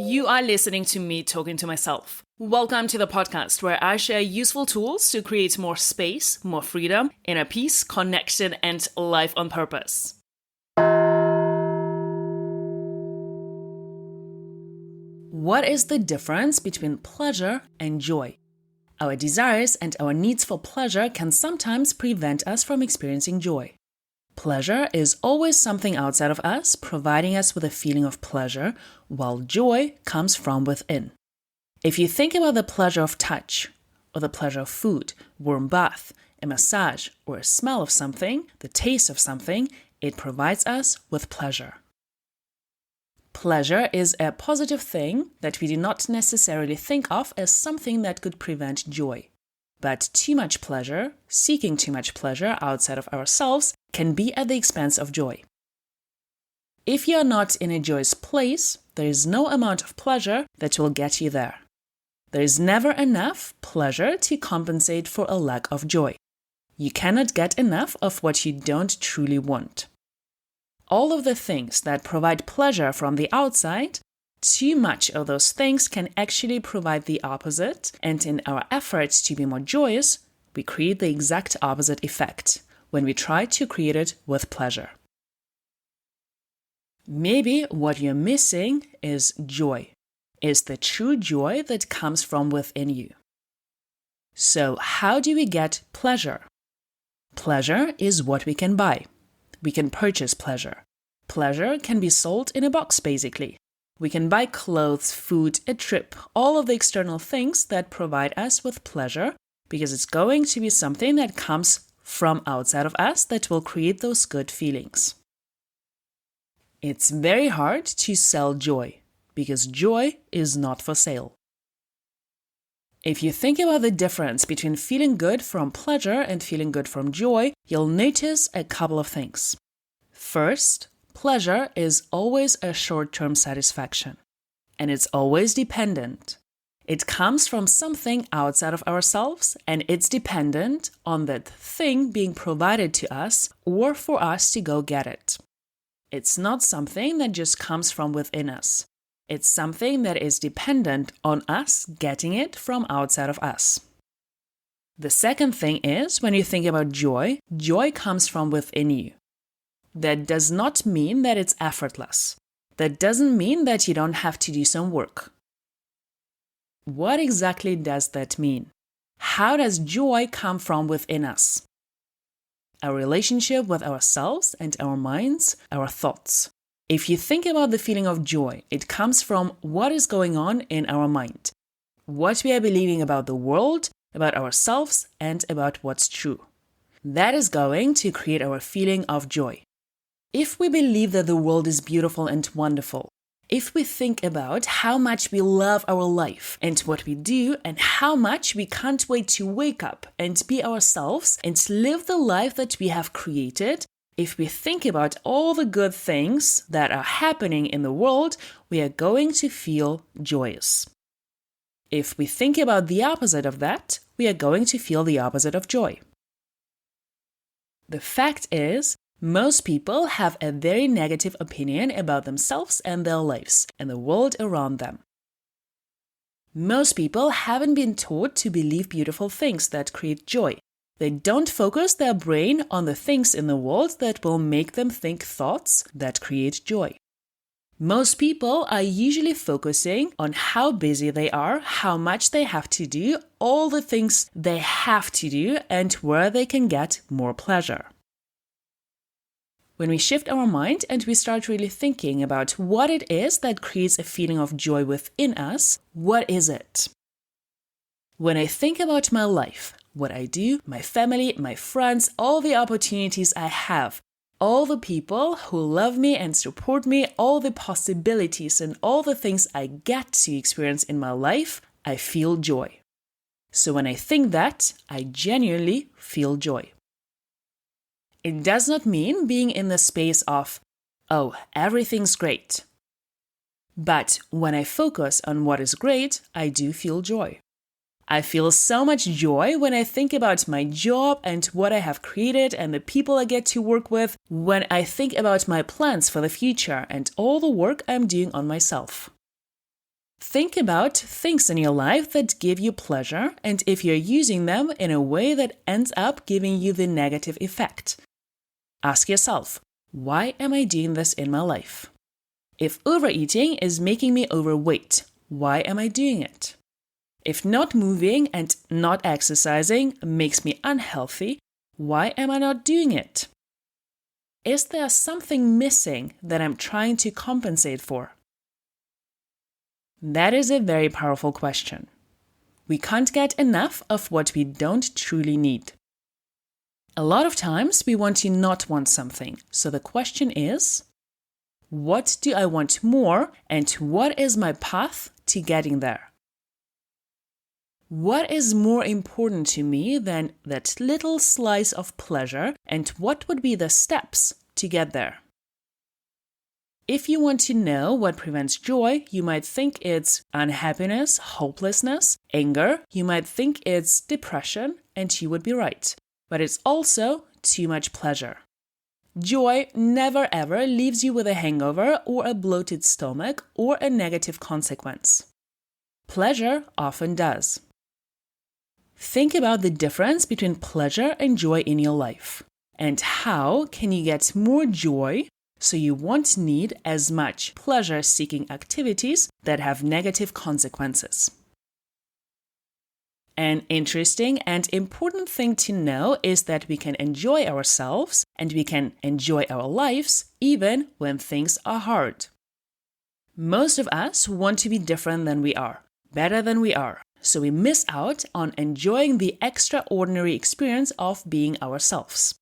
You are listening to me talking to myself. Welcome to the podcast where I share useful tools to create more space, more freedom, inner peace, connection, and life on purpose. What is the difference between pleasure and joy? Our desires and our needs for pleasure can sometimes prevent us from experiencing joy. Pleasure is always something outside of us, providing us with a feeling of pleasure, while joy comes from within. If you think about the pleasure of touch, or the pleasure of food, warm bath, a massage, or a smell of something, the taste of something, it provides us with pleasure. Pleasure is a positive thing that we do not necessarily think of as something that could prevent joy. But too much pleasure, seeking too much pleasure outside of ourselves, can be at the expense of joy. If you are not in a joyous place, there is no amount of pleasure that will get you there. There is never enough pleasure to compensate for a lack of joy. You cannot get enough of what you don't truly want. All of the things that provide pleasure from the outside, too much of those things can actually provide the opposite, and in our efforts to be more joyous, we create the exact opposite effect when we try to create it with pleasure. Maybe what you're missing is joy, is the true joy that comes from within you. So how do we get pleasure? Pleasure is what we can buy. We can purchase pleasure. Pleasure can be sold in a box, basically. We can buy clothes, food, a trip, all of the external things that provide us with pleasure, because it's going to be something that comes from outside of us that will create those good feelings. It's very hard to sell joy, because joy is not for sale. If you think about the difference between feeling good from pleasure and feeling good from joy, you'll notice a couple of things. First, pleasure is always a short-term satisfaction, and it's always dependent. It comes from something outside of ourselves, and it's dependent on that thing being provided to us or for us to go get it. It's not something that just comes from within us. It's something that is dependent on us getting it from outside of us. The second thing is, when you think about joy, joy comes from within you. That does not mean that it's effortless. That doesn't mean that you don't have to do some work. What exactly does that mean? How does joy come from within us? Our relationship with ourselves and our minds, our thoughts. If you think about the feeling of joy, it comes from what is going on in our mind, what we are believing about the world, about ourselves, and about what's true. That is going to create our feeling of joy. If we believe that the world is beautiful and wonderful, if we think about how much we love our life and what we do and how much we can't wait to wake up and be ourselves and live the life that we have created, if we think about all the good things that are happening in the world, we are going to feel joyous. If we think about the opposite of that, we are going to feel the opposite of joy. The fact is, most people have a very negative opinion about themselves and their lives and the world around them. Most people haven't been taught to believe beautiful things that create joy. They don't focus their brain on the things in the world that will make them think thoughts that create joy. Most people are usually focusing on how busy they are, how much they have to do, all the things they have to do, and where they can get more pleasure. When we shift our mind and we start really thinking about what it is that creates a feeling of joy within us, what is it? When I think about my life, what I do, my family, my friends, all the opportunities I have, all the people who love me and support me, all the possibilities and all the things I get to experience in my life, I feel joy. So when I think that, I genuinely feel joy. It does not mean being in the space of, oh, everything's great. But when I focus on what is great, I do feel joy. I feel so much joy when I think about my job and what I have created and the people I get to work with, when I think about my plans for the future and all the work I'm doing on myself. Think about things in your life that give you pleasure and if you're using them in a way that ends up giving you the negative effect. Ask yourself, why am I doing this in my life? If overeating is making me overweight, why am I doing it? If not moving and not exercising makes me unhealthy, why am I not doing it? Is there something missing that I'm trying to compensate for? That is a very powerful question. We can't get enough of what we don't truly need. A lot of times we want to not want something, so the question is, what do I want more and what is my path to getting there? What is more important to me than that little slice of pleasure and what would be the steps to get there? If you want to know what prevents joy, you might think it's unhappiness, hopelessness, anger. You might think it's depression, and you would be right. But it's also too much pleasure. Joy never ever leaves you with a hangover or a bloated stomach or a negative consequence. Pleasure often does. Think about the difference between pleasure and joy in your life. And how can you get more joy so you won't need as much pleasure-seeking activities that have negative consequences? An interesting and important thing to know is that we can enjoy ourselves and we can enjoy our lives even when things are hard. Most of us want to be different than we are, better than we are, so we miss out on enjoying the extraordinary experience of being ourselves.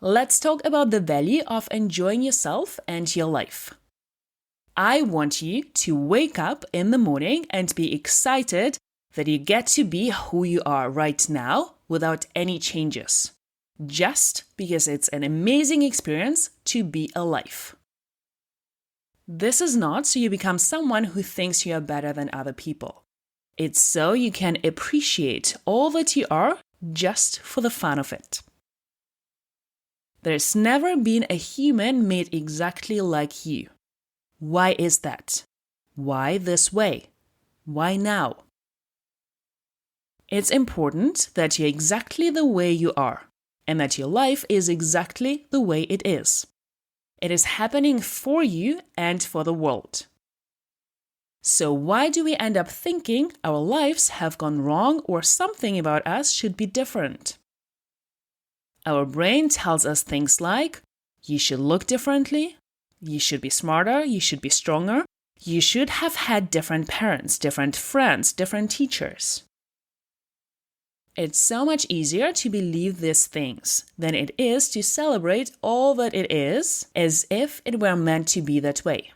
Let's talk about the value of enjoying yourself and your life. I want you to wake up in the morning and be excited that you get to be who you are right now without any changes, just because it's an amazing experience to be alive. This is not so you become someone who thinks you are better than other people. It's so you can appreciate all that you are just for the fun of it. There's never been a human made exactly like you. Why is that? Why this way? Why now? It's important that you're exactly the way you are, and that your life is exactly the way it is. It is happening for you and for the world. So why do we end up thinking our lives have gone wrong or something about us should be different? Our brain tells us things like, you should look differently, you should be smarter, you should be stronger, you should have had different parents, different friends, different teachers. It's so much easier to believe these things than it is to celebrate all that it is as if it were meant to be that way.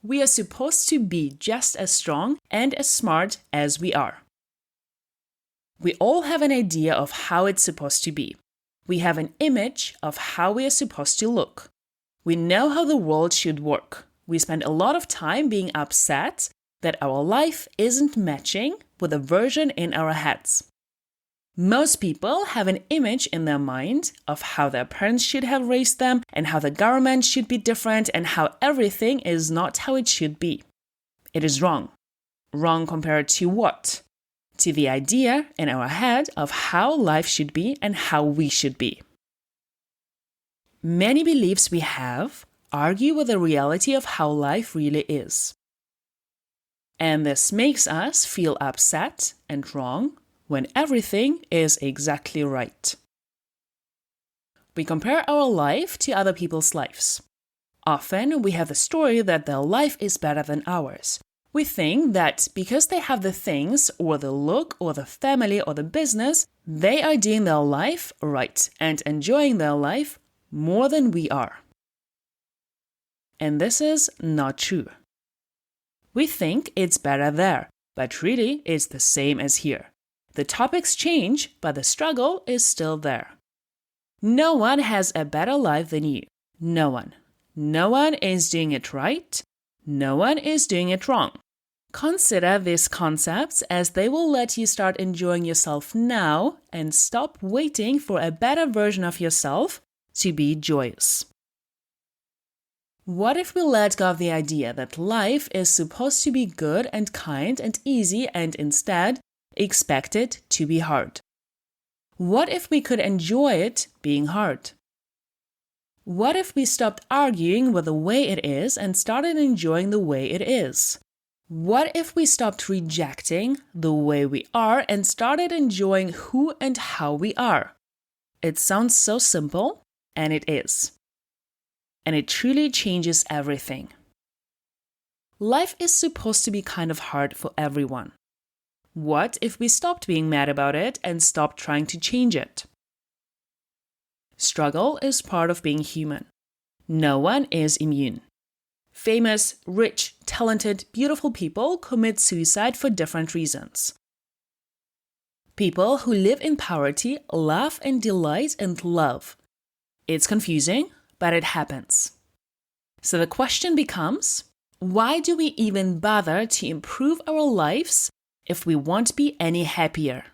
We are supposed to be just as strong and as smart as we are. We all have an idea of how it's supposed to be. We have an image of how we are supposed to look. We know how the world should work. We spend a lot of time being upset that our life isn't matching with a version in our heads. Most people have an image in their mind of how their parents should have raised them and how the government should be different and how everything is not how it should be. It is wrong. Wrong compared to what? To the idea in our head of how life should be and how we should be. Many beliefs we have argue with the reality of how life really is. And this makes us feel upset and wrong when everything is exactly right. We compare our life to other people's lives. Often we have the story that their life is better than ours. We think that because they have the things or the look or the family or the business, they are doing their life right and enjoying their life more than we are. And this is not true. We think it's better there, but really it's the same as here. The topics change, but the struggle is still there. No one has a better life than you. No one. No one is doing it right. No one is doing it wrong. Consider these concepts as they will let you start enjoying yourself now and stop waiting for a better version of yourself to be joyous. What if we let go of the idea that life is supposed to be good and kind and easy and instead expect it to be hard? What if we could enjoy it being hard? What if we stopped arguing with the way it is and started enjoying the way it is? What if we stopped rejecting the way we are and started enjoying who and how we are? It sounds so simple, and it is. And it truly changes everything. Life is supposed to be kind of hard for everyone. What if we stopped being mad about it and stopped trying to change it? Struggle is part of being human. No one is immune. Famous, rich, talented, beautiful people commit suicide for different reasons. People who live in poverty laugh and delight and love. It's confusing, but it happens. So the question becomes, why do we even bother to improve our lives if we won't be any happier?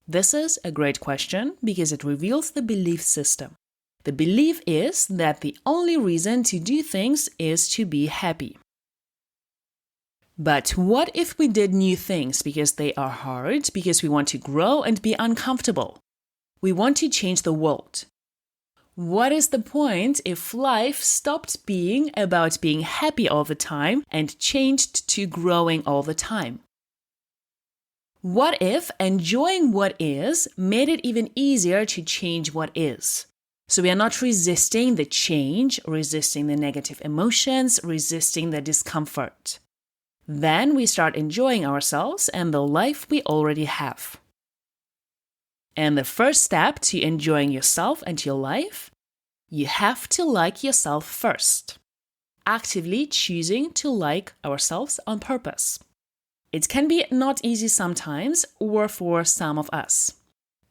This is a great question because it reveals the belief system. The belief is that the only reason to do things is to be happy. But what if we did new things because they are hard, because we want to grow and be uncomfortable? We want to change the world. What is the point if life stopped being about being happy all the time and changed to growing all the time? What if enjoying what is made it even easier to change what is? So we are not resisting the change, resisting the negative emotions, resisting the discomfort. Then we start enjoying ourselves and the life we already have. And the first step to enjoying yourself and your life, you have to like yourself first. Actively choosing to like ourselves on purpose. It can be not easy sometimes, or for some of us.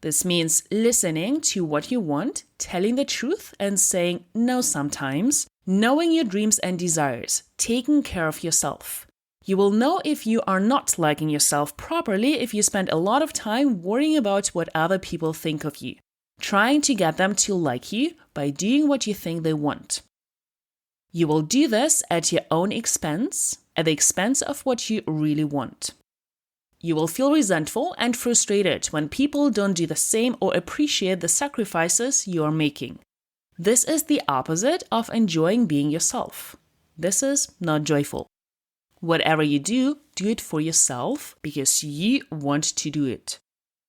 This means listening to what you want, telling the truth and saying no sometimes, knowing your dreams and desires, taking care of yourself. You will know if you are not liking yourself properly if you spend a lot of time worrying about what other people think of you, trying to get them to like you by doing what you think they want. You will do this at your own expense, at the expense of what you really want. You will feel resentful and frustrated when people don't do the same or appreciate the sacrifices you are making. This is the opposite of enjoying being yourself. This is not joyful. Whatever you do, do it for yourself because you want to do it.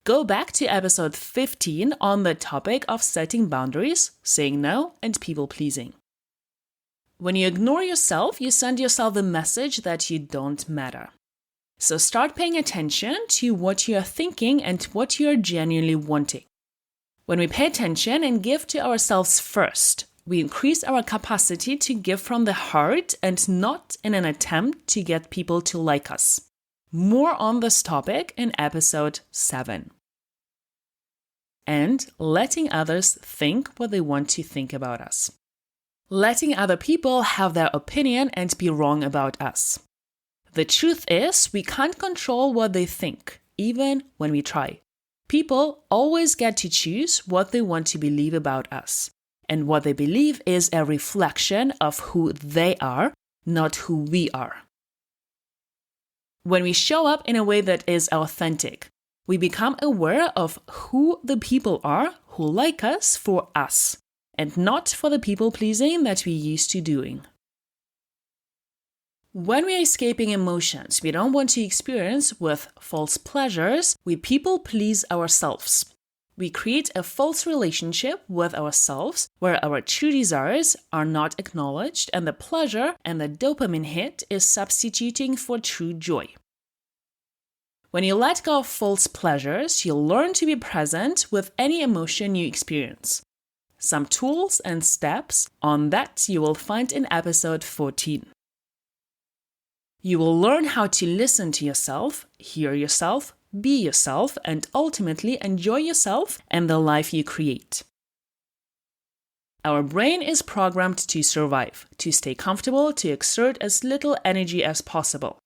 Go back to episode 15 on the topic of setting boundaries, saying no, and people-pleasing. When you ignore yourself, you send yourself the message that you don't matter. So start paying attention to what you are thinking and what you are genuinely wanting. When we pay attention and give to ourselves first, we increase our capacity to give from the heart and not in an attempt to get people to like us. More on this topic in episode 7. And letting others think what they want to think about us. Letting other people have their opinion and be wrong about us. The truth is, we can't control what they think, even when we try. People always get to choose what they want to believe about us. And what they believe is a reflection of who they are, not who we are. When we show up in a way that is authentic, we become aware of who the people are who like us for us, and not for the people-pleasing that we used to doing. When we are escaping emotions we don't want to experience with false pleasures, we people-please ourselves. We create a false relationship with ourselves where our true desires are not acknowledged and the pleasure and the dopamine hit is substituting for true joy. When you let go of false pleasures, you'll learn to be present with any emotion you experience. Some tools and steps on that you will find in episode 14. You will learn how to listen to yourself, hear yourself, be yourself, and ultimately enjoy yourself and the life you create. Our brain is programmed to survive, to stay comfortable, to exert as little energy as possible.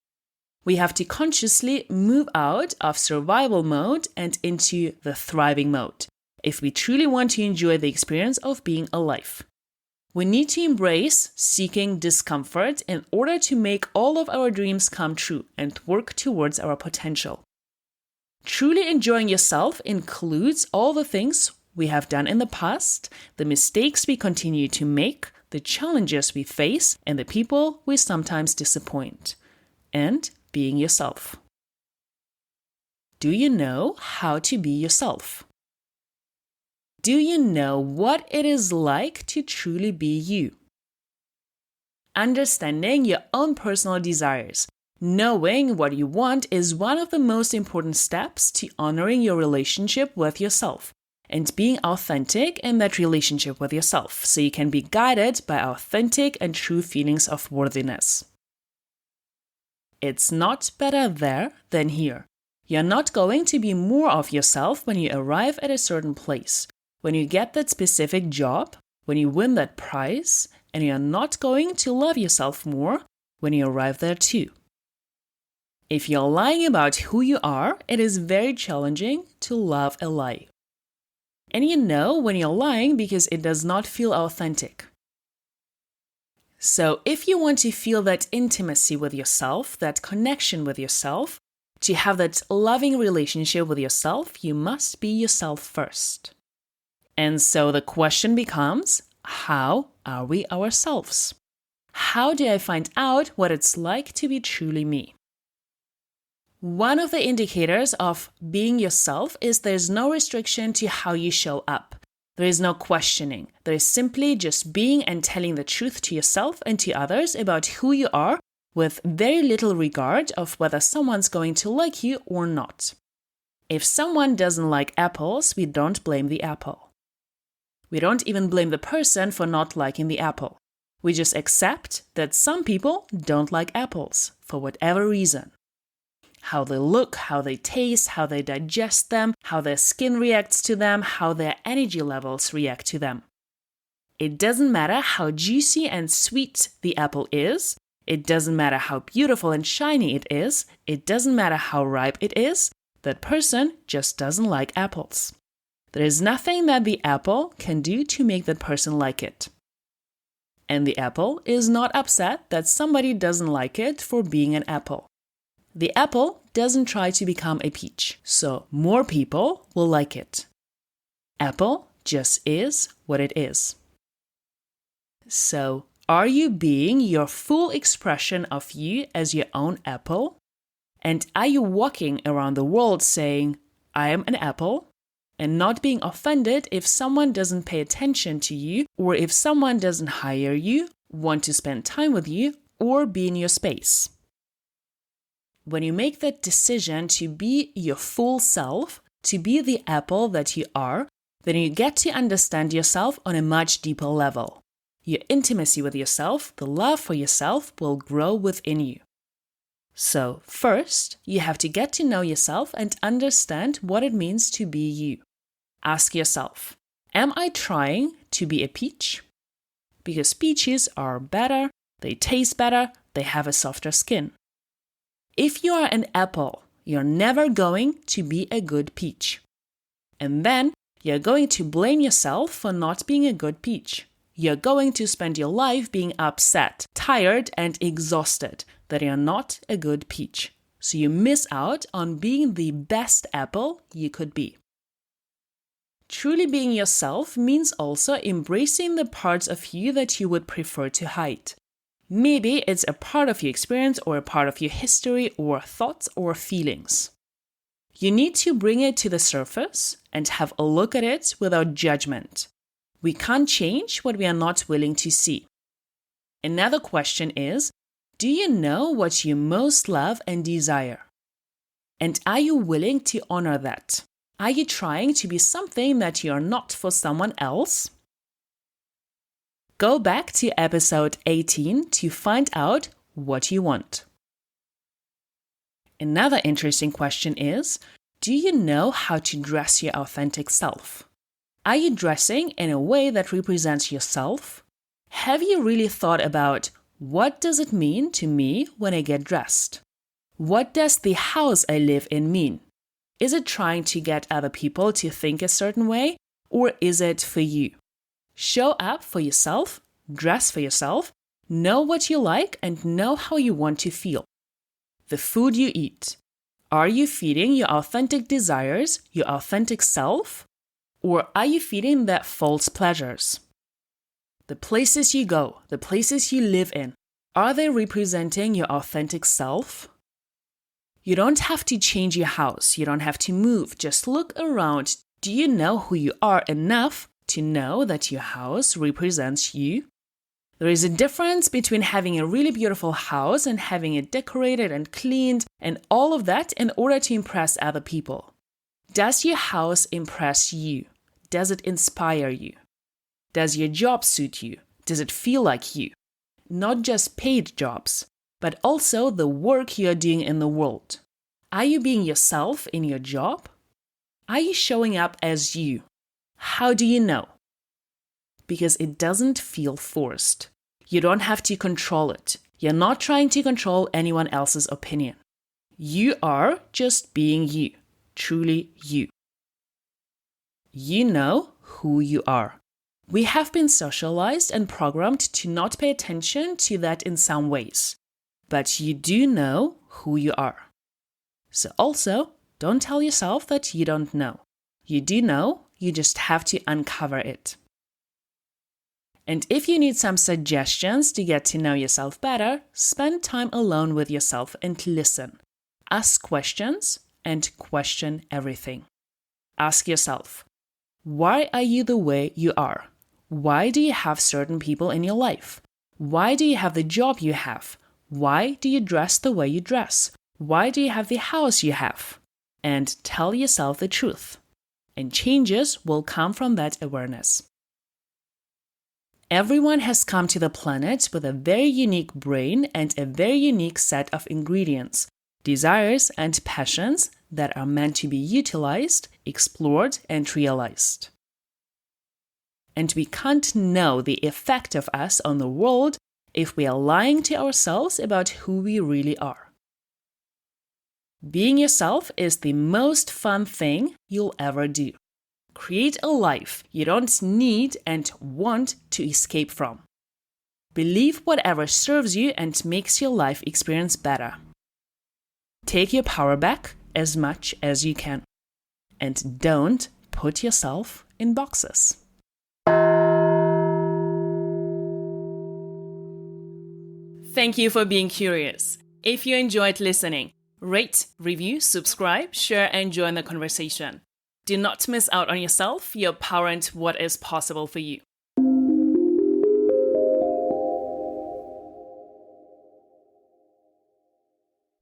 We have to consciously move out of survival mode and into the thriving mode, if we truly want to enjoy the experience of being alive. We need to embrace seeking discomfort in order to make all of our dreams come true and work towards our potential. Truly enjoying yourself includes all the things we have done in the past, the mistakes we continue to make, the challenges we face, and the people we sometimes disappoint. And being yourself. Do you know how to be yourself? Do you know what it is like to truly be you? Understanding your own personal desires, knowing what you want is one of the most important steps to honoring your relationship with yourself and being authentic in that relationship with yourself so you can be guided by authentic and true feelings of worthiness. It's not better there than here. You're not going to be more of yourself when you arrive at a certain place, when you get that specific job, when you win that prize, and you're not going to love yourself more when you arrive there too. If you're lying about who you are, it is very challenging to love a lie. And you know when you're lying because it does not feel authentic. So if you want to feel that intimacy with yourself, that connection with yourself, to have that loving relationship with yourself, you must be yourself first. And so the question becomes, how are we ourselves? How do I find out what it's like to be truly me? One of the indicators of being yourself is there's no restriction to how you show up. There is no questioning. There is simply just being and telling the truth to yourself and to others about who you are with very little regard of whether someone's going to like you or not. If someone doesn't like apples, we don't blame the apple. We don't even blame the person for not liking the apple. We just accept that some people don't like apples for whatever reason. How they look, how they taste, how they digest them, how their skin reacts to them, how their energy levels react to them. It doesn't matter how juicy and sweet the apple is. It doesn't matter how beautiful and shiny it is. It doesn't matter how ripe it is. That person just doesn't like apples. There is nothing that the apple can do to make that person like it. And the apple is not upset that somebody doesn't like it for being an apple. The apple doesn't try to become a peach, so more people will like it. Apple just is what it is. So, are you being your full expression of you as your own apple? And are you walking around the world saying, I am an apple, and not being offended if someone doesn't pay attention to you, or if someone doesn't hire you, want to spend time with you, or be in your space? When you make that decision to be your full self, to be the apple that you are, then you get to understand yourself on a much deeper level. Your intimacy with yourself, the love for yourself will grow within you. So, first, you have to get to know yourself and understand what it means to be you. Ask yourself, am I trying to be a peach? Because peaches are better, they taste better, they have a softer skin. If you are an apple, you're never going to be a good peach. And then you're going to blame yourself for not being a good peach. You're going to spend your life being upset, tired, and exhausted that you're not a good peach. So you miss out on being the best apple you could be. Truly being yourself means also embracing the parts of you that you would prefer to hide. Maybe it's a part of your experience or a part of your history or thoughts or feelings. You need to bring it to the surface and have a look at it without judgment. We can't change what we are not willing to see. Another question is, do you know what you most love and desire? And are you willing to honor that? Are you trying to be something that you are not for someone else? Go back to episode 18 to find out what you want. Another interesting question is, do you know how to dress your authentic self? Are you dressing in a way that represents yourself? Have you really thought about what does it mean to me when I get dressed? What does the house I live in mean? Is it trying to get other people to think a certain way, or is it for you? Show up for yourself dress for yourself, know what you like, and know how you want to feel. The food you eat. Are you feeding your authentic desires, your authentic self? Or are you feeding that false pleasures? The places you go, the places you live in, are they representing your authentic self? You don't have to change your house, you don't have to move, just look around. Do you know who you are enough to know that your house represents you? There is a difference between having a really beautiful house and having it decorated and cleaned and all of that in order to impress other people. Does your house impress you? Does it inspire you? Does your job suit you? Does it feel like you? Not just paid jobs, but also the work you're doing in the world. Are you being yourself in your job? Are you showing up as you? How do you know? Because it doesn't feel forced. You don't have to control it. You're not trying to control anyone else's opinion. You are just being you, truly you. You know who you are. We have been socialized and programmed to not pay attention to that in some ways. But you do know who you are. So also, don't tell yourself that you don't know. You do know, you just have to uncover it. And if you need some suggestions to get to know yourself better, spend time alone with yourself and listen. Ask questions and question everything. Ask yourself, why are you the way you are? Why do you have certain people in your life? Why do you have the job you have? Why do you dress the way you dress? Why do you have the house you have? And tell yourself the truth. And changes will come from that awareness. Everyone has come to the planet with a very unique brain and a very unique set of ingredients, desires and passions that are meant to be utilized, explored, and realized. And we can't know the effect of us on the world if we are lying to ourselves about who we really are. Being yourself is the most fun thing you'll ever do. Create a life you don't need and want to escape from. Believe whatever serves you and makes your life experience better. Take your power back as much as you can. And don't put yourself in boxes. Thank you for being curious. If you enjoyed listening, rate, review, subscribe, share, and join the conversation. Do not miss out on yourself, your power, and what is possible for you.